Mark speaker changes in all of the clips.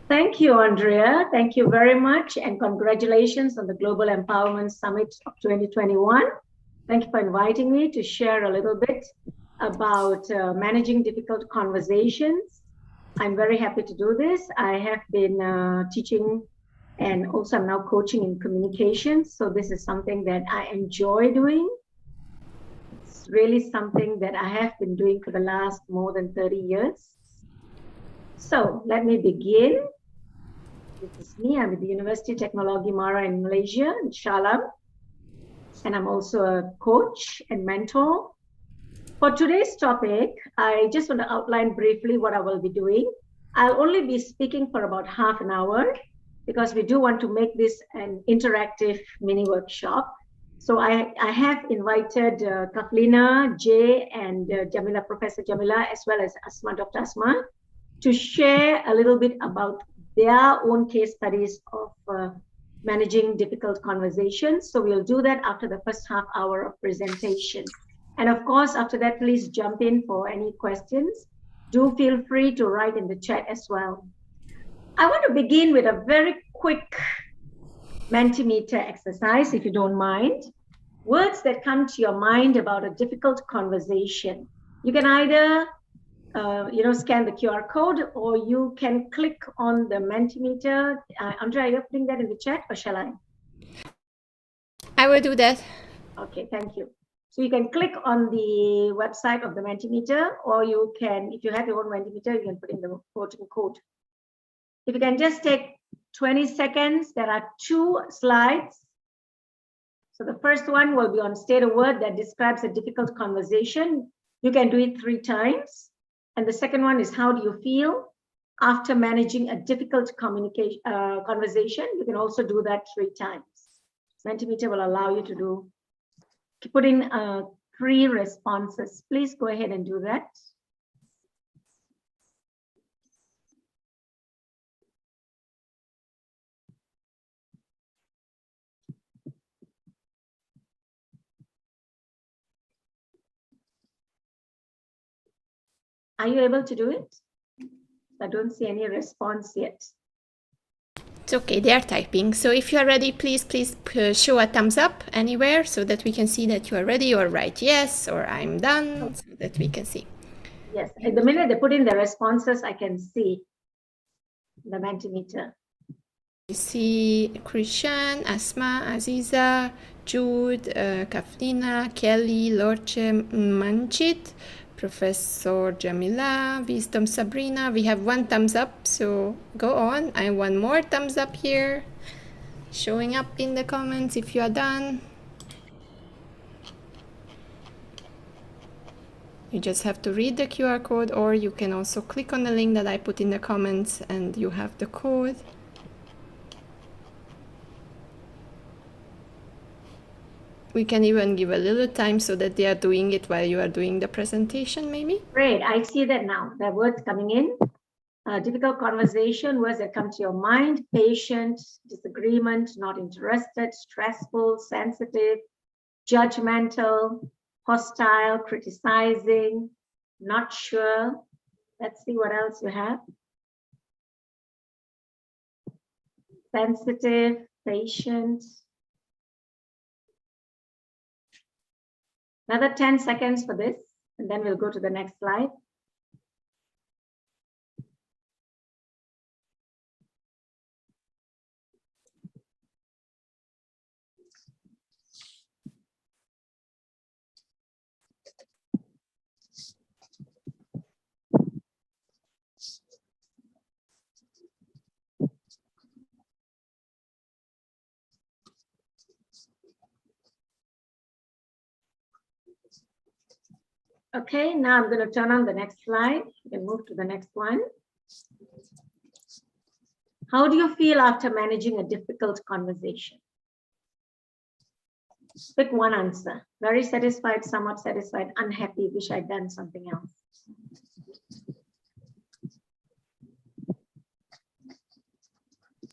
Speaker 1: Thank you, Andrea. Thank you very much, and congratulations on the Global Empowerment Summit of 2021. Thank you for inviting me to share a little bit about managing difficult conversations. I'm very happy to do this. I have been teaching and also I'm now coaching in communications. So this is something that I enjoy doing. It's really something that I have been doing for the last more than 30 years. So let me begin. This is me. I'm at the University of Technology Mara in Malaysia, in Shalam. And I'm also a coach and mentor. For today's topic, I just want to outline briefly what I will be doing. I'll only be speaking for about half an hour because we do want to make this an interactive mini workshop. So I have invited Kaflina, Jay, and Jamila, Professor Jamila, as well as Asma, Dr. Asma, to share a little bit about their own case studies of managing difficult conversations. So we'll do that after the first half hour of presentation. And of course, after that, please jump in for any questions. Do feel free to write in the chat as well. I want to begin with a very quick Multimeter exercise, if you don't mind. Words that come to your mind about a difficult conversation. You can either scan the QR code, or you can click on the Mentimeter. Andrea, are you putting that in the chat, or shall I?
Speaker 2: I will do that.
Speaker 1: Okay, thank you. So you can click on the website of the Mentimeter, or you can, if you have your own Mentimeter, you can put in the voting code. If you can just take 20 seconds, there are 2 slides. So the first one will be on state a word that describes a difficult conversation. You can do it 3 times. And the second one is, how do you feel after managing a difficult conversation? You can also do that 3 times. Mentimeter will allow you to put in 3 responses. Please go ahead and do that. Are you able to do it? I don't see any response yet.
Speaker 2: It's okay, they are typing. So if you are ready, please show a thumbs up anywhere so that we can see that you are ready, or write yes or I'm done, so that we can see.
Speaker 1: Yes, at the minute they put in the responses, I can see the Mentimeter.
Speaker 2: You see Christian, Asma, Aziza, Jude, Kaflina, Kelly, Lorche, Manchit, Professor Jamila, Wisdom Sabrina. We have 1 thumbs up, so go on. I want more thumbs up here. Showing up in the comments if you are done. You just have to read the QR code, or you can also click on the link that I put in the comments and you have the code. We can even give a little time so that they are doing it while you are doing the presentation, maybe.
Speaker 1: Great, I see that now. The words coming in. Difficult conversation, words that come to your mind: patient, disagreement, not interested, stressful, sensitive, judgmental, hostile, criticizing, not sure. Let's see what else you have. Sensitive, patient. Another 10 seconds for this, and then we'll go to the next slide. Okay, now I'm going to turn on the next slide. You can move to the next one. How do you feel after managing a difficult conversation? Pick one answer. Very satisfied, somewhat satisfied, unhappy, wish I'd done something else.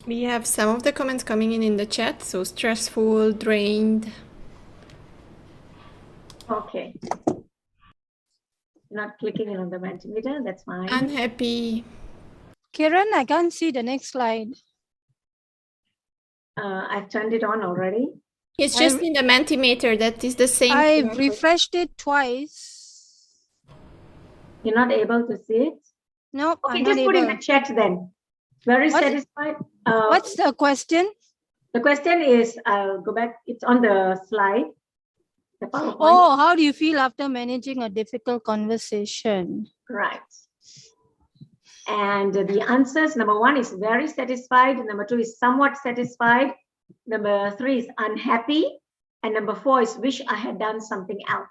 Speaker 2: We have some of the comments coming in the chat. So stressful, drained.
Speaker 1: Okay. Not clicking in on the Mentimeter, that's fine.
Speaker 2: Unhappy.
Speaker 3: Kiran, I can't see the next slide.
Speaker 1: I've turned it on already.
Speaker 2: It's just in the Mentimeter. That is the same.
Speaker 3: I
Speaker 2: QR code.
Speaker 3: refreshed it twice.
Speaker 1: You're not able to see it?
Speaker 3: Nope,
Speaker 1: Okay,
Speaker 3: I'm
Speaker 1: just
Speaker 3: not
Speaker 1: put in
Speaker 3: able.
Speaker 1: the chat then. Very satisfied.
Speaker 3: What's the question?
Speaker 1: The question is, I'll go back. It's on the slide. The PowerPoint.
Speaker 3: Oh, how do you feel after managing a difficult conversation?
Speaker 1: Right. And the answers, number 1 is very satisfied. Number 2 is somewhat satisfied. Number 3 is unhappy. And number 4 is wish I had done something else.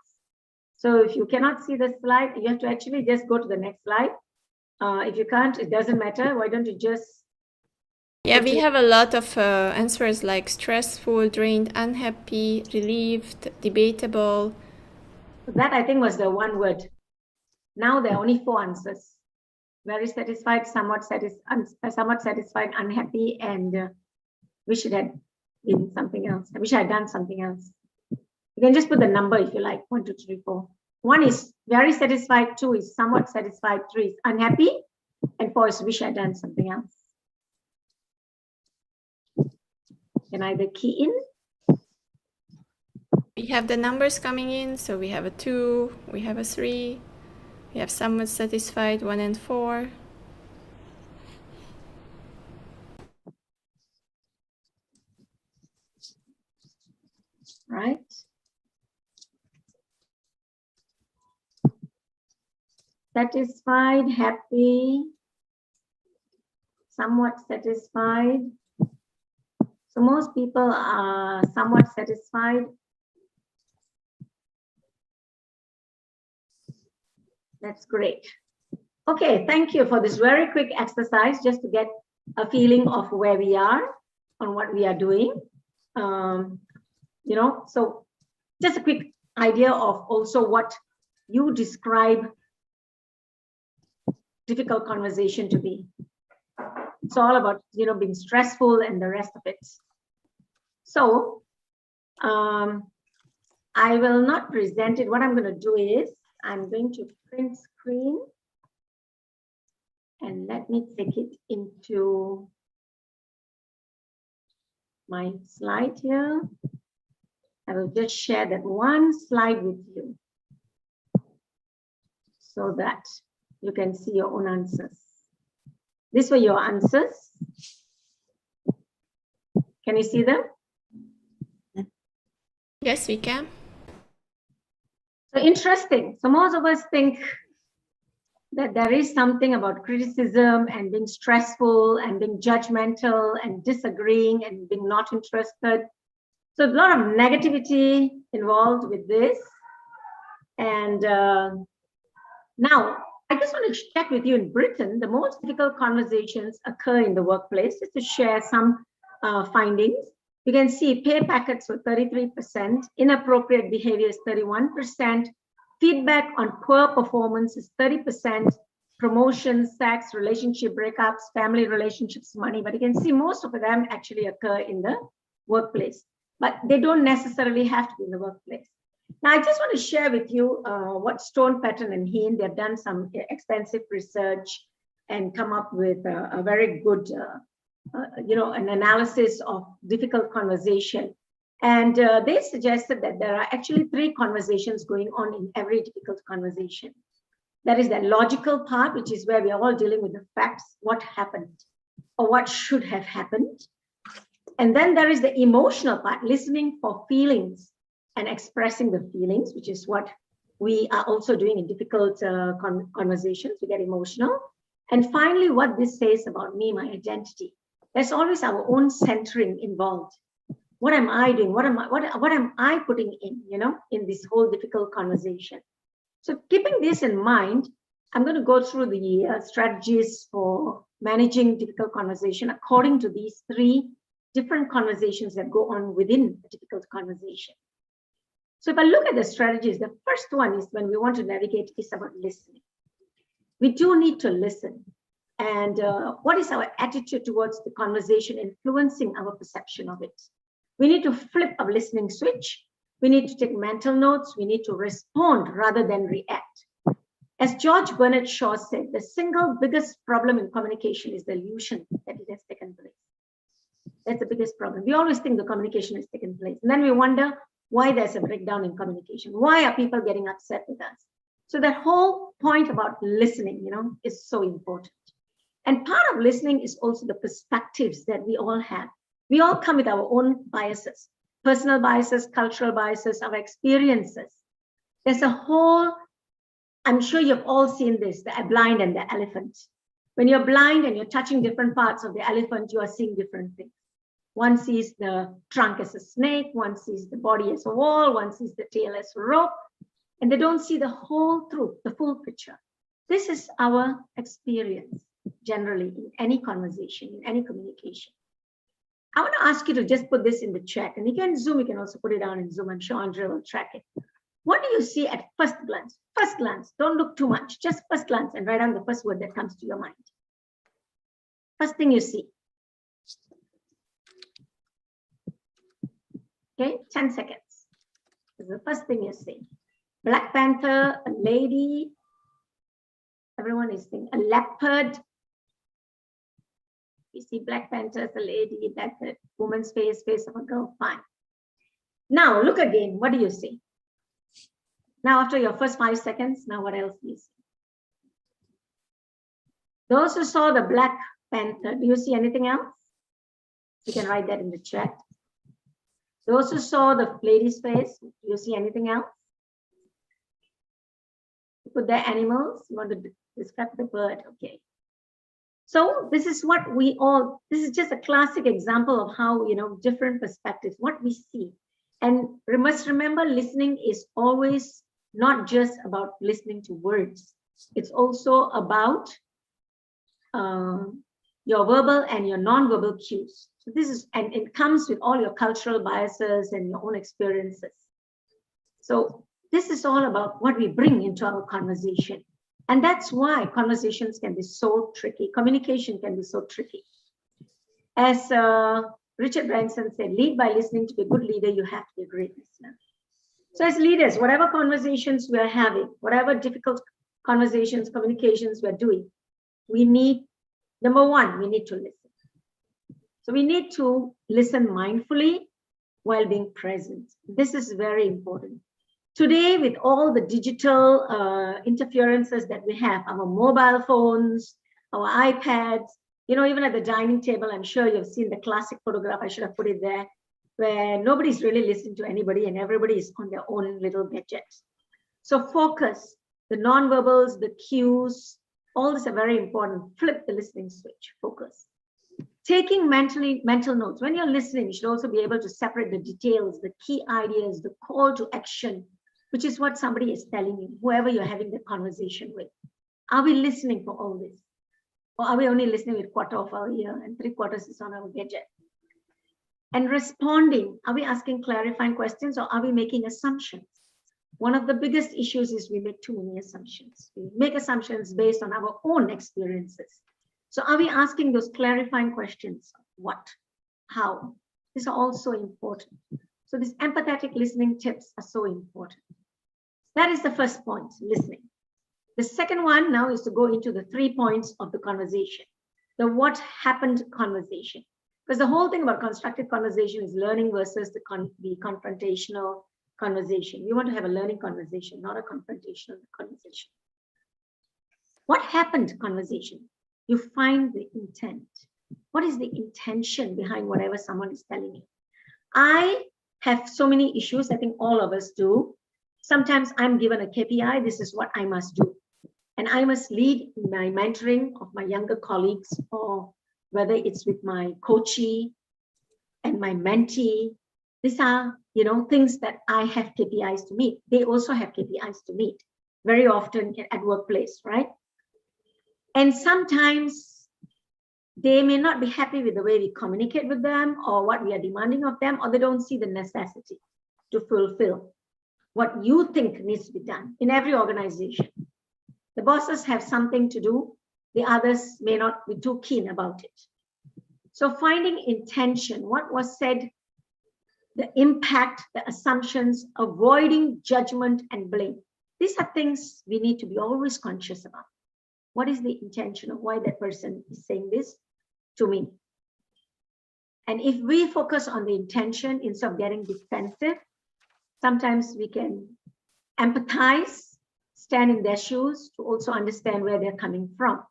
Speaker 1: So if you cannot see the slide, you have to actually just go to the next slide. If you can't, it doesn't matter. Why don't you just...
Speaker 2: Yeah, we have a lot of answers like stressful, drained, unhappy, relieved, debatable.
Speaker 1: That I think was the one word. Now there are only 4 answers. Very satisfied, somewhat satisfied, unhappy, and wish it had been something else. I wish I had done something else. You can just put the number if you like, 1, 2, 3, 4. 1 is very satisfied, 2 is somewhat satisfied, 3 is unhappy, and 4 is wish I had done something else. You can either key in.
Speaker 2: We have the numbers coming in, so we have a 2, we have a 3, we have somewhat satisfied, 1 and 4.
Speaker 1: Right. Satisfied, happy, somewhat satisfied. So most people are somewhat satisfied. That's great. Okay, thank you for this very quick exercise just to get a feeling of where we are on what we are doing. You know, so just a quick idea of also what you describe difficult conversation to be. It's all about, you know, being stressful and the rest of it. So I will not present it. What I'm going to do is I'm going to print screen and let me take it into my slide here. I will just share that one slide with you so that you can see your own answers. These were your answers. Can you see them?
Speaker 2: Yes, we can.
Speaker 1: So interesting. So most of us think that there is something about criticism and being stressful and being judgmental and disagreeing and being not interested. So a lot of negativity involved with this. And now I just want to check with you, in Britain, the most difficult conversations occur in the workplace. Just to share some findings. You can see pay packets were 33%, inappropriate behavior is 31%, feedback on poor performance is 30%, promotions, sex, relationship breakups, family relationships, money. But you can see most of them actually occur in the workplace, but they don't necessarily have to be in the workplace. Now, I just want to share with you what Stone, Patton, and Heen, they've done some extensive research and come up with a very good, you know, an analysis of difficult conversation. And they suggested that there are actually 3 conversations going on in every difficult conversation. That is the logical part, which is where we are all dealing with the facts, what happened or what should have happened. And then there is the emotional part, listening for feelings and expressing the feelings, which is what we are also doing in difficult conversations. We get emotional. And finally, what this says about me, my identity. There's always our own centering involved. What am I doing? What am I putting in, you know, in this whole difficult conversation? So keeping this in mind, I'm going to go through the strategies for managing difficult conversation according to these 3 different conversations that go on within a difficult conversation. So if I look at the strategies, the first one is when we want to navigate is about listening. We do need to listen. And what is our attitude towards the conversation influencing our perception of it? We need to flip a listening switch. We need to take mental notes. We need to respond rather than react. As George Bernard Shaw said, the single biggest problem in communication is the illusion that it has taken place. That's the biggest problem. We always think the communication has taken place. And then we wonder why there's a breakdown in communication. Why are people getting upset with us? So that whole point about listening, is so important. And part of listening is also the perspectives that we all have. We all come with our own biases, personal biases, cultural biases, our experiences. There's a whole, I'm sure you've all seen this, the blind and the elephant. When you're blind and you're touching different parts of the elephant, you are seeing different things. One sees the trunk as a snake, one sees the body as a wall, one sees the tail as a rope, and they don't see the whole truth, the full picture. This is our experience generally in any conversation, in any communication. I want to ask you to just put this in the chat, and you can Zoom, you can also put it down in Zoom. I'm sure Andrea will track it. What do you see at first glance? First glance, don't look too much, just first glance and write down the first word that comes to your mind. First thing you see. Okay, 10 seconds. This is the first thing you see. Black Panther, a lady. Everyone is thinking a leopard. You see Black Panther, a lady, leopard, woman's face of a girl, fine. Now look again, what do you see? Now after your first 5 seconds, now what else do you see? Those who saw the Black Panther, do you see anything else? You can write that in the chat. Those who saw the lady's face, do you see anything else? You put their animals, you want to describe the bird, okay. So this is what we all, this is just a classic example of how, different perspectives, what we see. And we must remember listening is always not just about listening to words. It's also about your verbal and your non-verbal cues. So this is, and it comes with all your cultural biases and your own experiences. So this is all about what we bring into our conversation. And that's why conversations can be so tricky. Communication can be so tricky. As Richard Branson said, lead by listening. To be a good leader, you have to be a great listener. So as leaders, whatever conversations we are having, whatever difficult conversations, communications we're doing, we need, number one, we need to listen. So we need to listen mindfully while being present. This is very important. Today, with all the digital interferences that we have, our mobile phones, our iPads, even at the dining table, I'm sure you've seen the classic photograph, I should have put it there, where nobody's really listening to anybody and everybody is on their own little gadgets. So focus, the non-verbals, the cues, all this are very important. Flip the listening switch, focus. Taking mental notes. When you're listening, you should also be able to separate the details, the key ideas, the call to action, which is what somebody is telling you, whoever you're having the conversation with. Are we listening for all this? Or are we only listening with quarter of our ear and 3/4 is on our gadget? And responding, are we asking clarifying questions or are we making assumptions? One of the biggest issues is we make too many assumptions. We make assumptions based on our own experiences. So are we asking those clarifying questions? What? How? These are also important. So these empathetic listening tips are so important. That is the first point, listening. The second one now is to go into the 3 points of the conversation, the what happened conversation. Because the whole thing about constructive conversation is learning versus the confrontational conversation. We want to have a learning conversation, not a confrontational conversation. What happened conversation? You find the intent. What is the intention behind whatever someone is telling you? I have so many issues. I think all of us do. Sometimes I'm given a KPI. This is what I must do. And I must lead my mentoring of my younger colleagues, or whether it's with my coachee and my mentee. These are, things that I have KPIs to meet. They also have KPIs to meet very often at workplace, right? And sometimes they may not be happy with the way we communicate with them or what we are demanding of them, or they don't see the necessity to fulfill what you think needs to be done in every organization. The bosses have something to do. The others may not be too keen about it. So finding intention, what was said, the impact, the assumptions, avoiding judgment and blame. These are things we need to be always conscious about. What is the intention of why that person is saying this to me? And if we focus on the intention instead of getting defensive, sometimes we can empathize, stand in their shoes to also understand where they're coming from.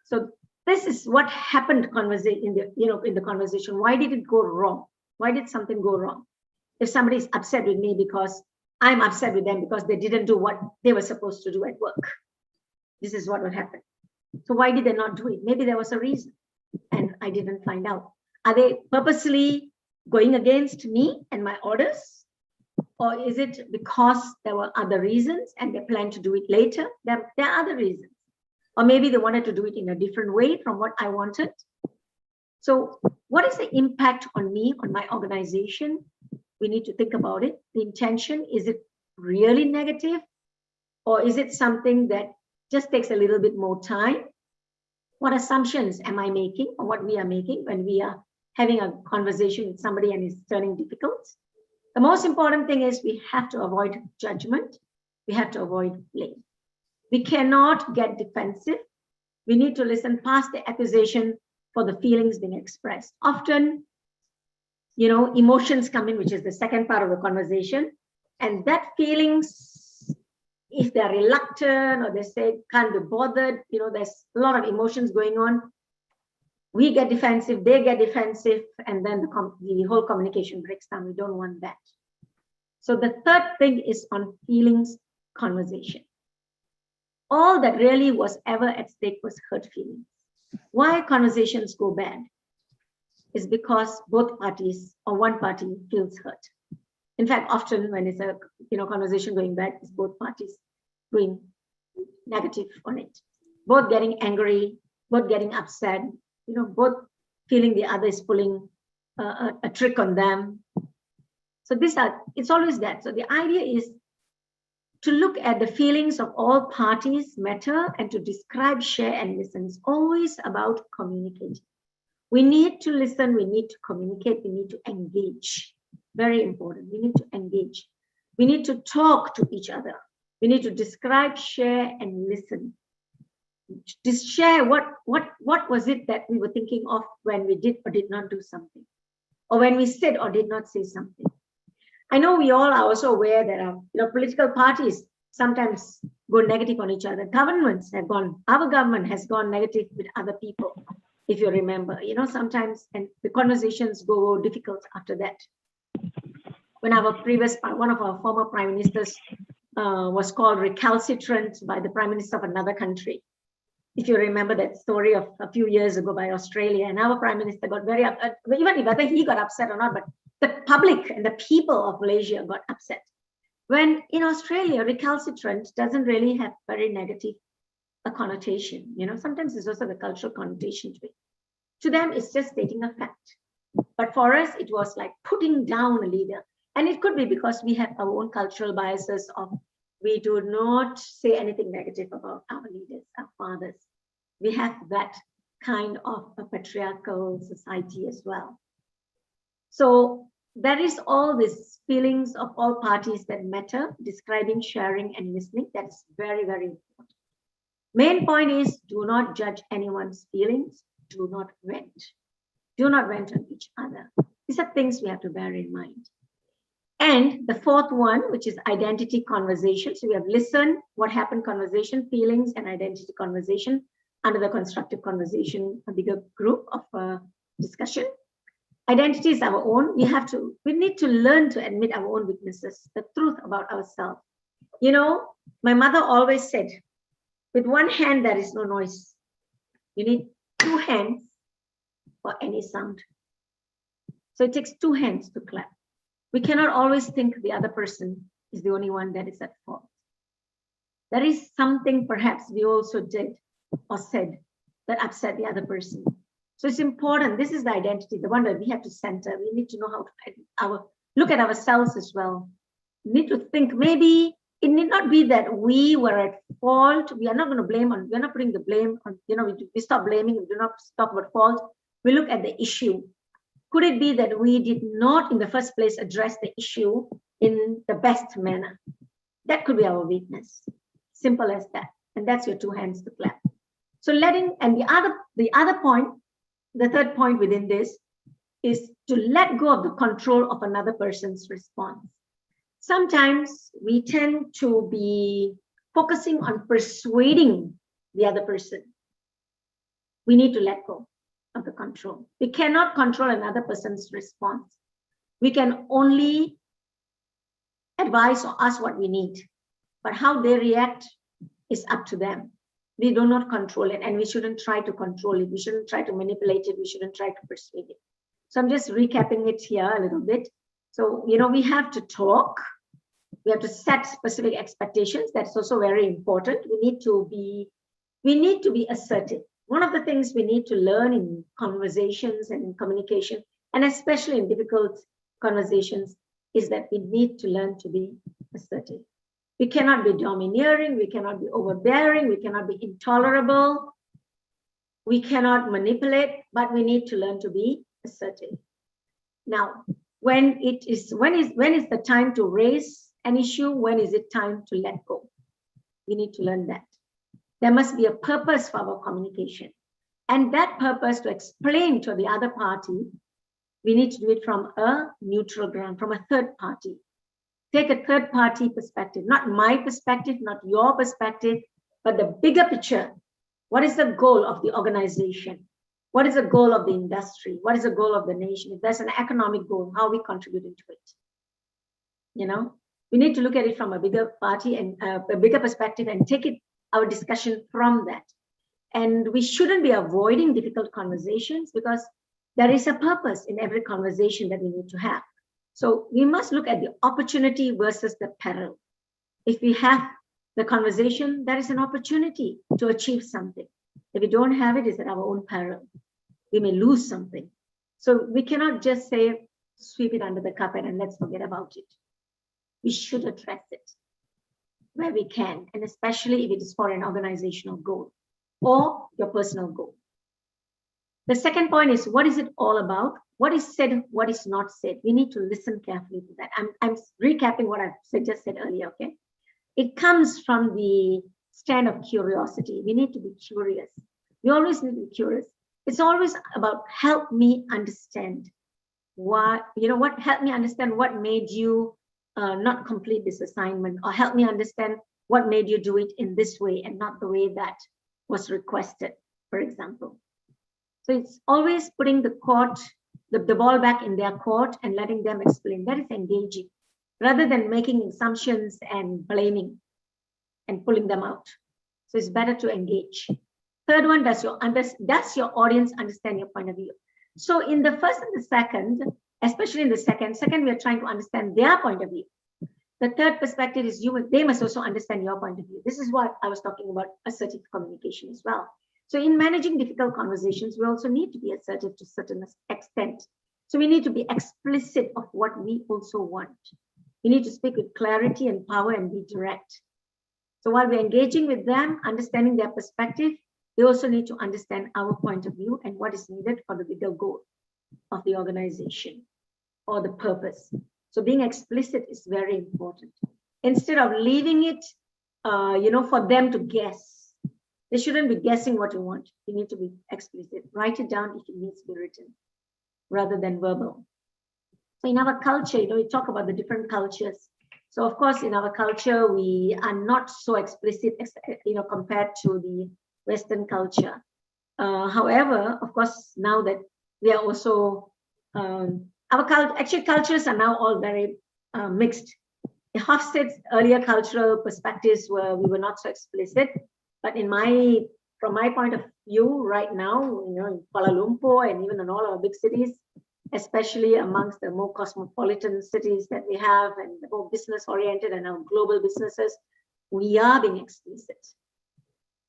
Speaker 1: So this is what happened in the conversation. Why did it go wrong? Why did something go wrong? If somebody is upset with me because I'm upset with them because they didn't do what they were supposed to do at work, this is what would happen. So why did they not do it? Maybe there was a reason and I didn't find out. Are they purposely going against me and my orders? Or is it because there were other reasons and they plan to do it later? There are other reasons. Or maybe they wanted to do it in a different way from what I wanted. So what is the impact on me, on my organization? We need to think about it. The intention, is it really negative? Or is it something that just takes a little bit more time? What assumptions am I making or what we are making when we are having a conversation with somebody and it's turning difficult? The most important thing is we have to avoid judgment. We have to avoid blame. We cannot get defensive. We need to listen past the accusation for the feelings being expressed. Often, emotions come in, which is the second part of the conversation. And that feelings, if they're reluctant or they say can't be bothered, there's a lot of emotions going on. We get defensive, they get defensive, and then the whole communication breaks down. We don't want that. So the third thing is on feelings conversation. All that really was ever at stake was hurt feelings. Why conversations go bad is because both parties or one party feels hurt. In fact, often when it's a conversation going bad, it's both parties going negative on it. Both getting angry, both getting upset, both feeling the other is pulling a trick on them. So it's always that. So the idea is to look at the feelings of all parties matter and to describe, share, and listen. It's always about communicating. We need to listen, we need to communicate, we need to engage. Very important. We need to engage. We need to talk to each other. We need to describe, share, and listen. Just share what was it that we were thinking of when we did or did not do something, or when we said or did not say something. I know we all are also aware that political parties sometimes go negative on each other. Our government has gone negative with other people, if you remember, sometimes, and the conversations go difficult after that. When one of our former prime ministers was called recalcitrant by the prime minister of another country. If you remember that story of a few years ago by Australia, and our prime minister got very upset, even whether he got upset or not, but the public and the people of Malaysia got upset. When in Australia, recalcitrant doesn't really have very negative a connotation. Sometimes there's also the cultural connotation to it. To them, it's just stating a fact. But for us, it was like putting down a leader. And it could be because we have our own cultural biases of we do not say anything negative about our leaders, our fathers. We have that kind of a patriarchal society as well. So there is all these feelings of all parties that matter, describing, sharing, and listening. That is very, very important. Main point is do not judge anyone's feelings. Do not vent. Do not vent on each other. These are things we have to bear in mind. And the fourth one, which is identity conversation. So we have listened, what happened, conversation, feelings, and identity conversation under the constructive conversation, a bigger group of discussion. Identity is our own. We need to learn to admit our own weaknesses, the truth about ourselves. My mother always said, with one hand, there is no noise. You need two hands for any sound. So it takes two hands to clap. We cannot always think the other person is the only one that is at fault. There is something perhaps we also did or said that upset the other person. So it's important. This is the identity, the one that we have to center. We need to know how to look at ourselves as well. We need to think maybe it need not be that we were at fault. We are not going to blame on, we're not putting the blame on, we stop blaming, we do not talk about fault. We look at the issue. Could it be that we did not in the first place address the issue in the best manner? That could be our weakness. Simple as that. And that's your 2 hands to clap. So and the other point, the third point within this is to let go of the control of another person's response. Sometimes we tend to be focusing on persuading the other person. We need to let go of the control. We cannot control another person's response. We can only advise or ask what we need, but how they react is up to them. We do not control it, and we shouldn't try to control it. We shouldn't try to manipulate it. We shouldn't try to persuade it. So I'm just recapping it here a little bit. So, we have to talk. We have to set specific expectations. That's also very important. We need to be assertive. One of the things we need to learn in conversations and in communication, and especially in difficult conversations, is that we need to learn to be assertive. We cannot be domineering, we cannot be overbearing, we cannot be intolerable, we cannot manipulate, but we need to learn to be assertive. Now, when is the time to raise an issue? When is it time to let go? We need to learn that. There must be a purpose for our communication. And that purpose, to explain to the other party, we need to do it from a neutral ground, from a third party. Take a third party perspective, not my perspective, not your perspective, but the bigger picture. What is the goal of the organization? What is the goal of the industry? What is the goal of the nation? If there's an economic goal, how are we contributing to it? We need to look at it from a bigger party and a bigger perspective and take our discussion from that. And we shouldn't be avoiding difficult conversations, because there is a purpose in every conversation that we need to have. So we must look at the opportunity versus the peril. If we have the conversation, there is an opportunity to achieve something. If we don't have it, it's at our own peril. We may lose something. So we cannot just say, sweep it under the carpet and let's forget about it. We should address it where we can, and especially if it is for an organizational goal or your personal goal. The second point is, what is it all about? What is said, what is not said? We need to listen carefully to that. I'm recapping what I just said earlier, okay? It comes from the stand of curiosity. We need to be curious. We always need to be curious. It's always about help me understand help me understand what made you not complete this assignment, or help me understand what made you do it in this way and not the way that was requested, for example. So it's always putting the ball back in their court and letting them explain. That is engaging, rather than making assumptions and blaming and pulling them out. So it's better to engage. Third one, does your audience understand your point of view? So in the first and the second, especially in the second, we are trying to understand their point of view. The third perspective is they must also understand your point of view. This is what I was talking about, assertive communication as well. So in managing difficult conversations, we also need to be assertive to a certain extent. So we need to be explicit of what we also want. We need to speak with clarity and power and be direct. So while we're engaging with them, understanding their perspective, we also need to understand our point of view and what is needed for the bigger goal of the organization or the purpose. So being explicit is very important. Instead of leaving it, for them to guess. They shouldn't be guessing what you want. You need to be explicit. Write it down if it needs to be written, rather than verbal. So in our culture, we talk about the different cultures. So of course, in our culture, we are not so explicit, compared to the Western culture. However, of course, now that we are also, cultures are now all very mixed. Hofstede's earlier cultural perspectives we were not so explicit. But from my point of view right now, in Kuala Lumpur and even in all our big cities, especially amongst the more cosmopolitan cities that we have and the more business-oriented and our global businesses, we are being explicit.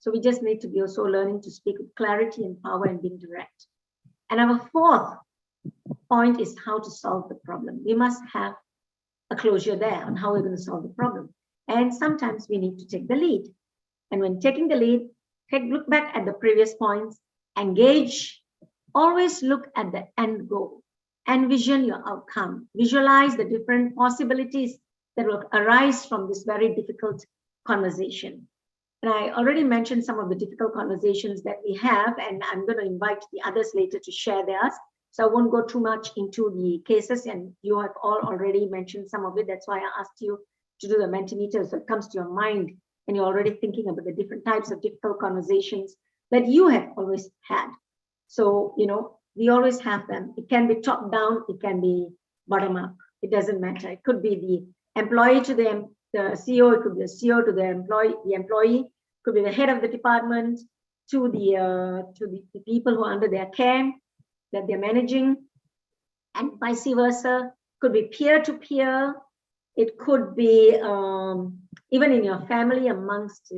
Speaker 1: So we just need to be also learning to speak with clarity and power and being direct. And our fourth point is how to solve the problem. We must have a closure there on how we're going to solve the problem. And sometimes we need to take the lead. And when taking the lead, look back at the previous points, engage, always look at the end goal, envision your outcome, visualize the different possibilities that will arise from this very difficult conversation. And I already mentioned some of the difficult conversations that we have, and I'm going to invite the others later to share theirs. So I won't go too much into the cases, and you have all already mentioned some of it. That's why I asked you to do the Mentimeter, so it comes to your mind and you're already thinking about the different types of difficult conversations that you have always had. So, you know, we always have them. It can be top down, it can be bottom up. It doesn't matter. It could be the employee to the CEO, it could be the CEO to the employee, it could be the head of the department to the people who are under their care that they're managing, and vice versa. Could be peer to peer. It could be even in your family amongst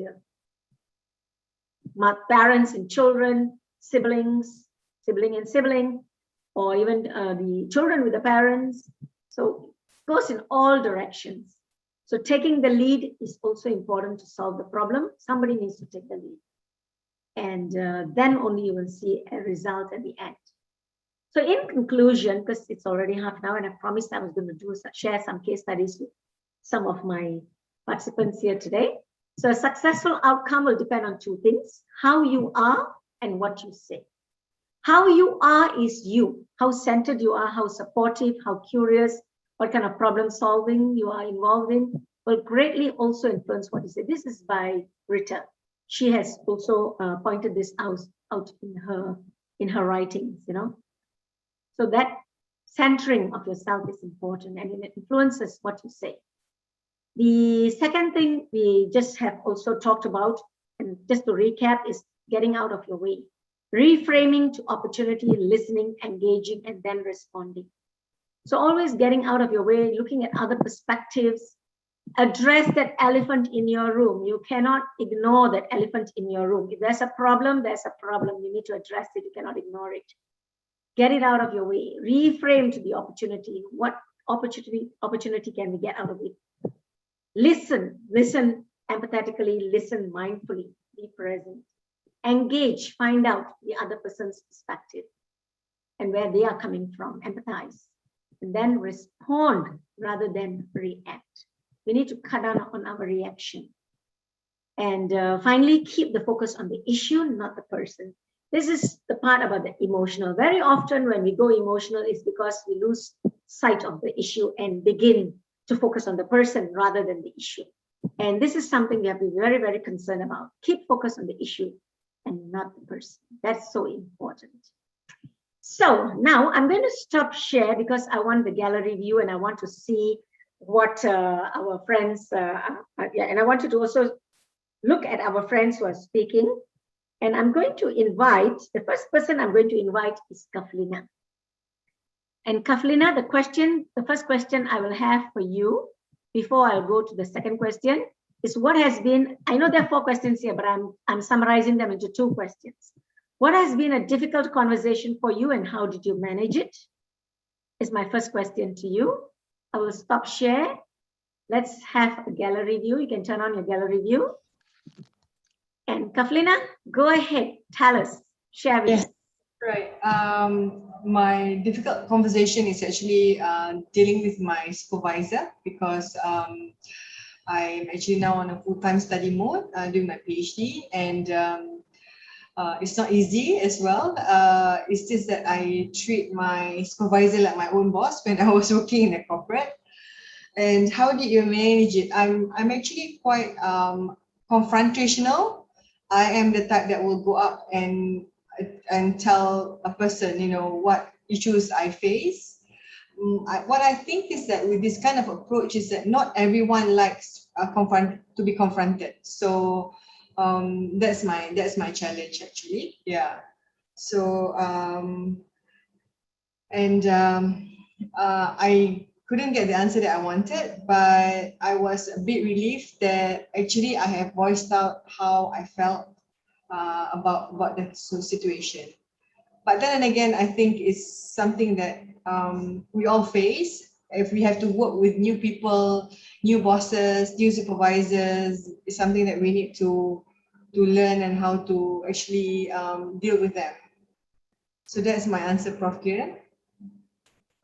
Speaker 1: parents and children, siblings, sibling and sibling, or even the children with the parents. So it goes in all directions. So taking the lead is also important to solve the problem. Somebody needs to take the lead. And then only you will see a result at the end. So in conclusion, because it's already half an hour and I promised I was going to share some case studies with some of my participants here today. So a successful outcome will depend on two things: how you are and what you say. How you are is you, how centered you are, how supportive, how curious, what kind of problem solving you are involved in will greatly also influence what you say. This is by Rita. She has also pointed this out in her writings, you know. So that centering of yourself is important, and it influences what you say. The second thing we just have also talked about, and just to recap, is getting out of your way. Reframing to opportunity, listening, engaging, and then responding. So always getting out of your way, looking at other perspectives, address that elephant in your room. You cannot ignore that elephant in your room. If there's a problem, there's a problem. You need to address it. You cannot ignore it. Get it out of your way. Reframe to the opportunity. What opportunity can we get out of it? Listen empathetically, listen mindfully, be present. Engage, find out the other person's perspective and where they are coming from, empathize. And then respond rather than react. We need to cut down on our reaction. And finally, keep the focus on the issue, not the person. This is the part about the emotional. Very often when we go emotional, it's because we lose sight of the issue and begin to focus on the person rather than the issue. And this is something we have to be very, very concerned about. Keep focus on the issue and not the person. That's so important. So now I'm going to stop share because I want the gallery view and I want to see what our friends, and I wanted to also look at our friends who are speaking. And I'm going to invite, the first person I'm going to invite is Kaflina. And Kaflina, the first question I will have for you before I'll go to the second question is what has been, I know there are 4 questions here, but I'm summarizing them into 2 questions. What has been a difficult conversation for you and how did you manage it? Is my first question to you. I will stop share. Let's have a gallery view. You can turn on your gallery view. And Kaflina, go ahead, tell us, share with us.
Speaker 4: Right. My difficult conversation is actually dealing with my supervisor because I'm actually now on a full-time study mode doing my PhD, and it's not easy as well. It's just that I treat my supervisor like my own boss when I was working in a corporate. And how did you manage it? I'm actually quite confrontational. I am the type that will go up and tell a person, you know, what issues I face. What I think is that with this kind of approach is that not everyone likes to be confronted. So that's my challenge actually. Yeah. So I couldn't get the answer that I wanted, but I was a bit relieved that actually I have voiced out how I felt about the situation. But then again, I think it's something that we all face. If we have to work with new people, new bosses, new supervisors, it's something that we need to learn and how to actually deal with them. So that's my answer, Prof. Kiran.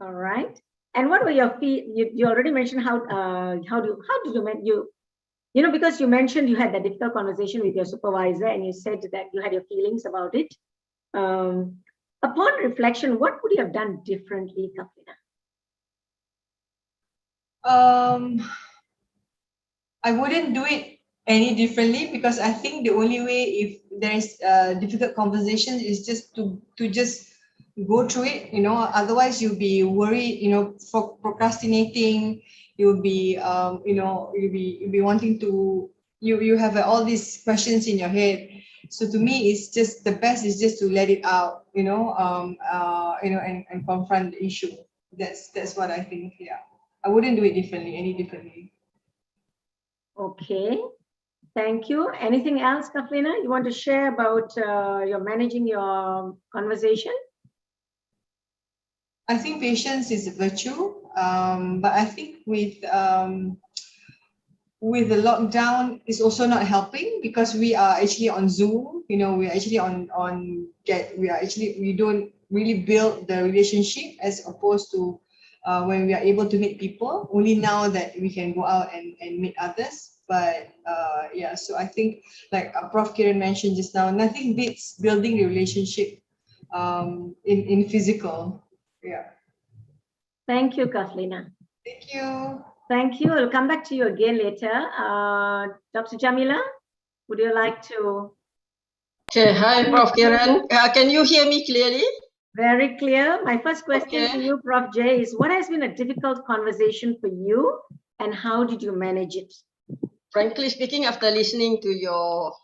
Speaker 1: All right. And what were your you already mentioned how did you know, because you mentioned you had that difficult conversation with your supervisor and you said that you had your feelings about it. Upon reflection, what would you have done differently, Kaflina?
Speaker 4: I wouldn't do it any differently, because I think the only way if there is difficult conversation is just to just go through it, you know. Otherwise you'll be worried, you know, for procrastinating. You'll be you'll be wanting to, you have all these questions in your head. So to me, it's just the best is just to let it out, you know, and confront the issue. That's what I think. Yeah, I wouldn't do it any differently.
Speaker 1: Okay, thank you. Anything else, Kaflina, you want to share about your managing your conversation?
Speaker 4: I think patience is a virtue, but I think with the lockdown is also not helping, because we are actually on Zoom. You know, we are actually we don't really build the relationship as opposed to when we are able to meet people. Only now that we can go out and meet others. But yeah, so I think like Prof. Kiran mentioned just now, nothing beats building a relationship in physical. Yeah.
Speaker 1: Thank you, Kaflina.
Speaker 4: Thank you.
Speaker 1: Thank you. I'll come back to you again later. Dr. Jamila, would you like to?
Speaker 5: Okay, hi, Prof. Kiran. Can you hear me clearly?
Speaker 1: Very clear. My first question to you, Prof. J, is what has been a difficult conversation for you and how did you manage it?
Speaker 5: Frankly speaking, after listening to your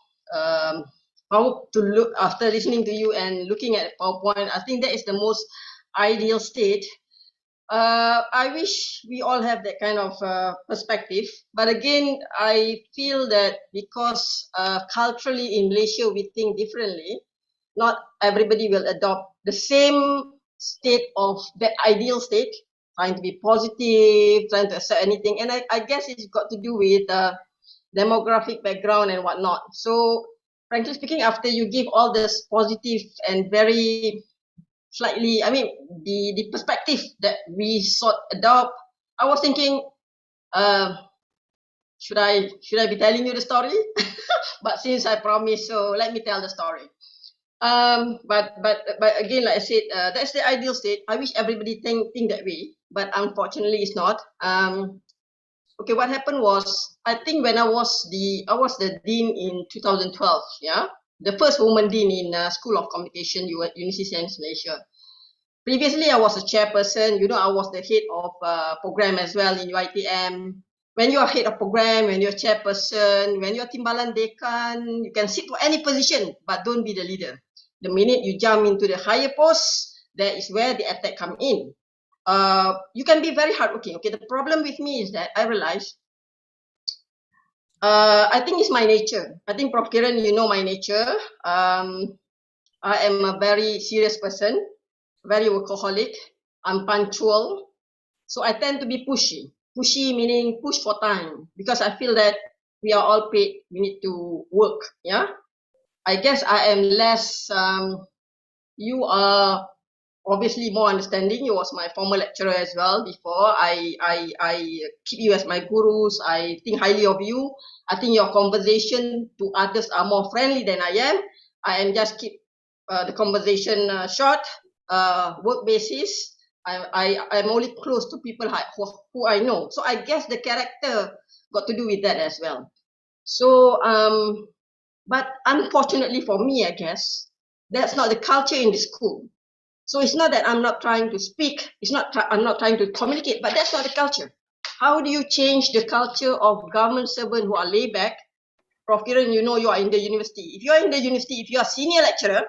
Speaker 5: after listening to you and looking at PowerPoint, I think that is the most ideal state. I wish we all have that kind of perspective. But again, I feel that because culturally in Malaysia we think differently, not everybody will adopt the same state of that ideal state, trying to be positive, trying to accept anything. And I guess it's got to do with demographic background and whatnot. So frankly speaking, after you give all this positive and very slightly, I mean, the perspective that we sort adopt, I was thinking, should I be telling you the story? But since I promised, so let me tell the story. But again, like I said, that's the ideal state. I wish everybody think that way, but unfortunately, it's not. Okay, what happened was, I think when I was the dean in 2012, yeah, the first woman dean in School of Communication, University Science Malaysia. Previously, I was a chairperson. You know, I was the head of program as well in UiTM. When you are head of program, when you're chairperson, when you're timbalan dekan, you can sit for any position, but don't be the leader. The minute you jump into the higher post, that is where the attack come in. You can be very hardworking. Okay, the problem with me is that I realized, I think it's my nature. I think Prof. Kiran, you know my nature. I am a very serious person, very workaholic. I'm punctual, so I tend to be pushy. Pushy meaning push for time, because I feel that we are all paid. We need to work. Yeah, I guess I am less. You are obviously more understanding. You was my former lecturer as well before. I keep you as my gurus. I think highly of you. I think your conversation to others are more friendly than I am. I am just keep the conversation short, work basis. I'm only close to people who I know. So I guess the character got to do with that as well. So but unfortunately for me, I guess that's not the culture in the school. So it's not that I'm not trying to speak, I'm not trying to communicate, but that's not the culture. How do you change the culture of government servants who are laid back? Prof. Kiran, you know you are in the university. If you are in the university, if you are senior lecturer,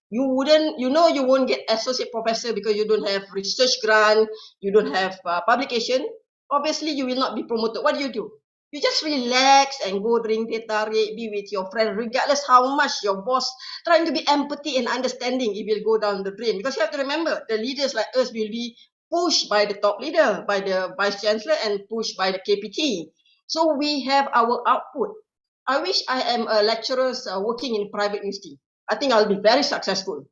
Speaker 5: you won't get associate professor because you don't have research grant, you don't have publication. Obviously, you will not be promoted. What do? You just relax and go drink teh tarik, be with your friend, regardless how much your boss trying to be empathy and understanding, it will go down the drain. Because you have to remember, the leaders like us will be pushed by the top leader, by the vice chancellor, and pushed by the KPT. So we have our output. I wish I am a lecturer working in private university. I think I'll be very successful.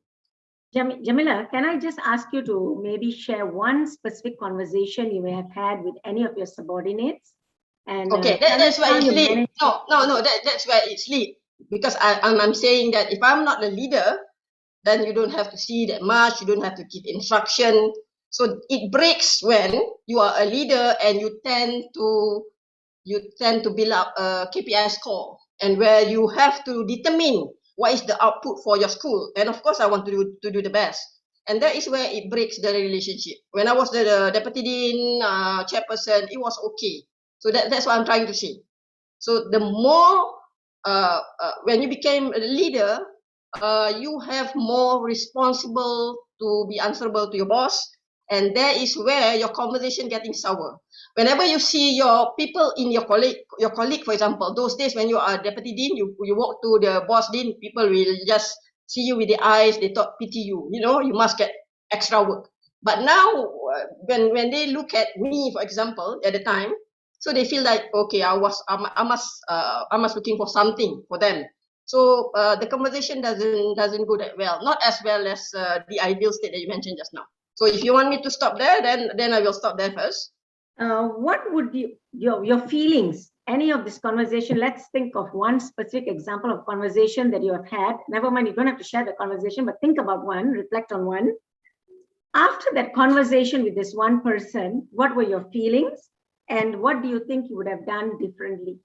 Speaker 1: Jamila, can I just ask you to maybe share one specific conversation you may have had with any of your subordinates? And
Speaker 5: Okay, that's why it's lead. No, that's why it's lead. Because I'm saying that if I'm not the leader, then you don't have to see that much, you don't have to give instruction. So it breaks when you are a leader and you tend to build up a KPI score, and where you have to determine what is the output for your school. And of course, I want to do the best. And that is where it breaks the relationship. When I was the deputy dean, chairperson, it was okay. So that's what I'm trying to say. So the more, when you became a leader, you have more responsible to be answerable to your boss. And that is where your conversation getting sour. Whenever you see your people in your colleague, for example, those days when you are deputy dean, you walk to the boss dean, people will just see you with the eyes, they thought pity you, you must get extra work. But now, when they look at me, for example, at the time, so they feel like, okay, I must looking for something for them. So the conversation doesn't go that well, not as well as the ideal state that you mentioned just now. So if you want me to stop there, then I will stop there first.
Speaker 1: What would be your feelings? Any of this conversation? Let's think of one specific example of conversation that you have had. Never mind, you don't have to share the conversation, but think about one, reflect on one. After that conversation with this one person, what were your feelings? And what do you think you would have done differently?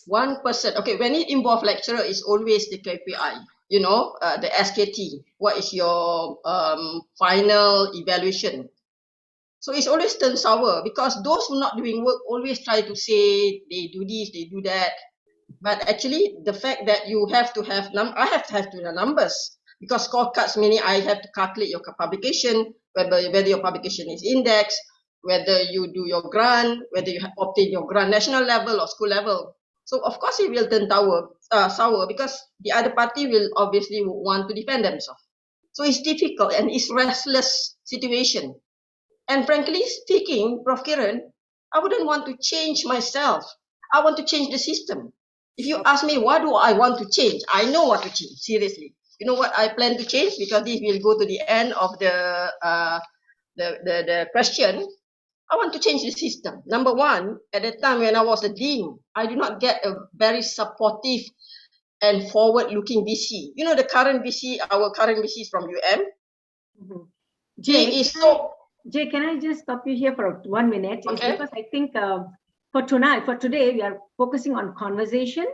Speaker 5: One person, okay, when it involves lecturer, it's always the KPI, the SKT. What is your final evaluation? So it's always turned sour because those who are not doing work always try to say they do this, they do that. But actually, the fact that you have to have I have to have the numbers, because scorecards meaning I have to calculate your publication, whether your publication is indexed, whether you do your grant, whether you obtain your grant national level or school level. So of course it will turn sour because the other party will obviously want to defend themselves. So it's difficult and it's restless situation. And frankly speaking, Prof. Kiran, I wouldn't want to change myself. I want to change the system. If you ask me what do I want to change, I know what to change, seriously. You know what I plan to change? Because this will go to the end of the question. I want to change the system. Number one, at the time when I was a dean, I do not get a very supportive and forward-looking VC. The current VC, our current VC is from UM.
Speaker 1: Mm-hmm.
Speaker 5: Jay,
Speaker 1: can I just stop you here for 1 minute?
Speaker 5: Okay.
Speaker 1: It's because I think for today, we are focusing on conversation.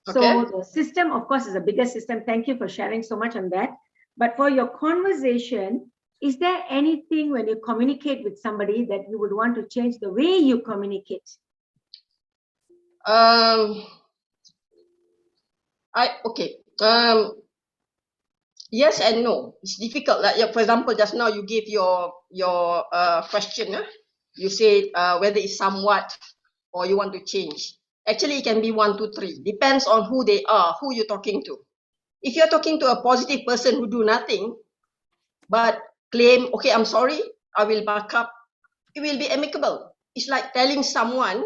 Speaker 5: Okay.
Speaker 1: So the system, of course, is the biggest system. Thank you for sharing so much on that. But for your conversation, is there anything when you communicate with somebody that you would want to change the way you communicate?
Speaker 5: Yes and no. It's difficult. Like, for example, just now you gave your question. You said whether it's somewhat or you want to change. Actually, it can be 1, 2, 3. Depends on who they are, who you're talking to. If you're talking to a positive person who do nothing, but claim, okay, I'm sorry, I will back up, it will be amicable. It's like telling someone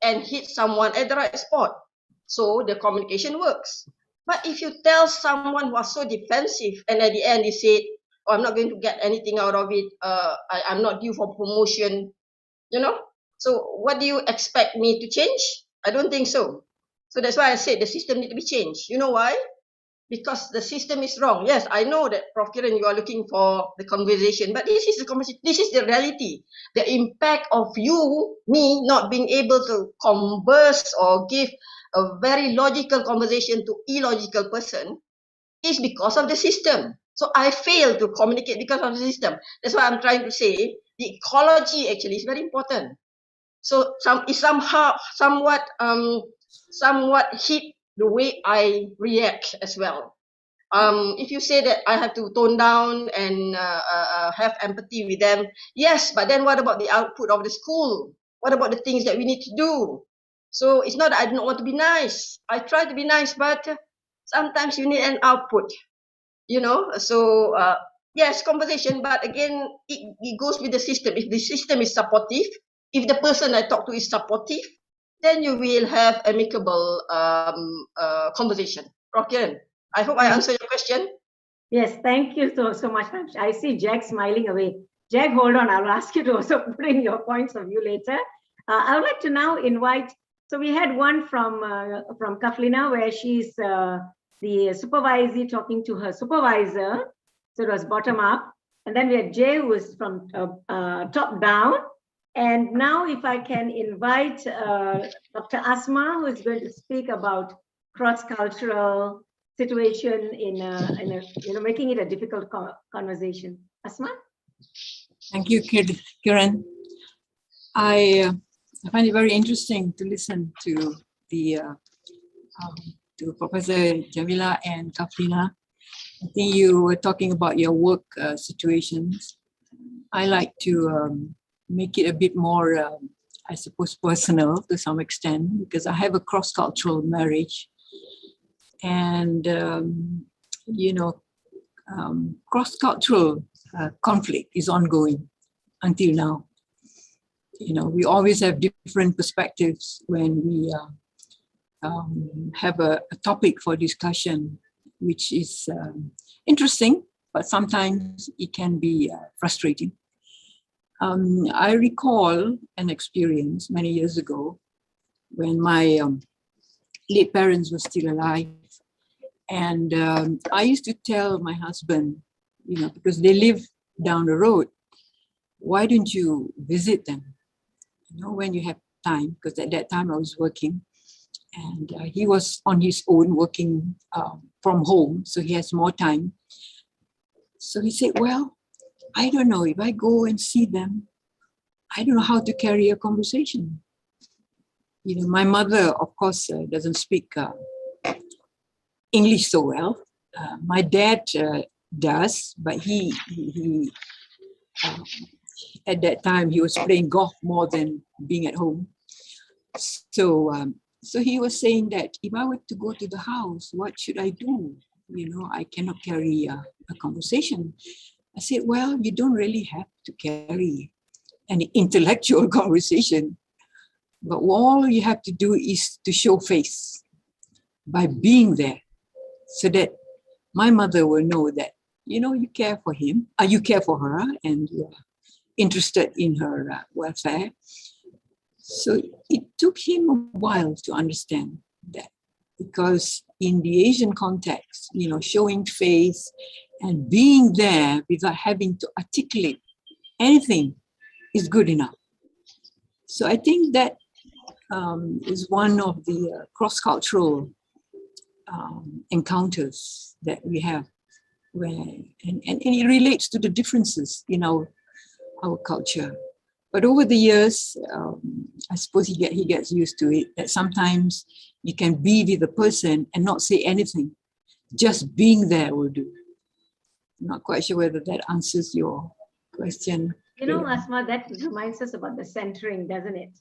Speaker 5: and hit someone at the right spot. So the communication works. But if you tell someone who was so defensive and at the end they said, oh, I'm not going to get anything out of it, I'm not due for promotion, So what do you expect me to change? I don't think so. So that's why I said the system needs to be changed. You know why? Because the system is wrong. Yes, I know that, Prof. Kiran, you are looking for the conversation, but this is the conversation. This is the reality. The impact of me not being able to converse or give a very logical conversation to illogical person is because of the system. So I fail to communicate because of the system. That's why I'm trying to say the ecology actually is very important. So somewhat hit the way I react as well. If you say that I have to tone down and have empathy with them, yes, but then what about the output of the school? What about the things that we need to do? So it's not that I don't want to be nice. I try to be nice, but sometimes you need an output, So yes, conversation, but again, it goes with the system. If the system is supportive, if the person I talk to is supportive, then you will have amicable conversation. Prof. Kiran. I hope I answered your question.
Speaker 1: Yes, thank you so much. I see Jack smiling away. Jack, hold on. I'll ask you to also put in your points of view later. I would like to now invite. So we had one from Kaflina, where she's the supervisee talking to her supervisor. So it was bottom up. And then we had Jay, who was from top down. And now if I can invite Dr. Asma, who is going to speak about cross-cultural situation in making it a difficult conversation. Asma?
Speaker 6: Thank you, Kiran. I find it very interesting to listen to to Professor Jamila and Kaflina. I think you were talking about your work situations. I like to make it a bit more, I suppose, personal to some extent, because I have a cross-cultural marriage. And, cross-cultural conflict is ongoing until now. We always have different perspectives when we have a topic for discussion, which is interesting, but sometimes it can be frustrating. I recall an experience many years ago when my late parents were still alive. And I used to tell my husband, because they live down the road, why don't you visit them, when you have time? Because at that time I was working, and he was on his own working from home, so he has more time. So he said, well, I don't know, if I go and see them, I don't know how to carry a conversation. My mother, of course, doesn't speak English so well. My dad does, but he at that time he was playing golf more than being at home. So he was saying that if I were to go to the house, what should I do? I cannot carry a conversation. I said, well, you don't really have to carry an intellectual conversation, but all you have to do is to show face by being there, so that my mother will know that, you care for him, you care for her, and you're interested in her welfare. So it took him a while to understand that, because in the Asian context, showing face and being there without having to articulate anything is good enough. So I think that is one of the cross-cultural encounters that we have, and it relates to the differences in our culture. But over the years, I suppose he gets used to it, that sometimes you can be with a person and not say anything. Just being there will do. I'm not quite sure whether that answers your question.
Speaker 1: Asma, that reminds us about the centering, doesn't it?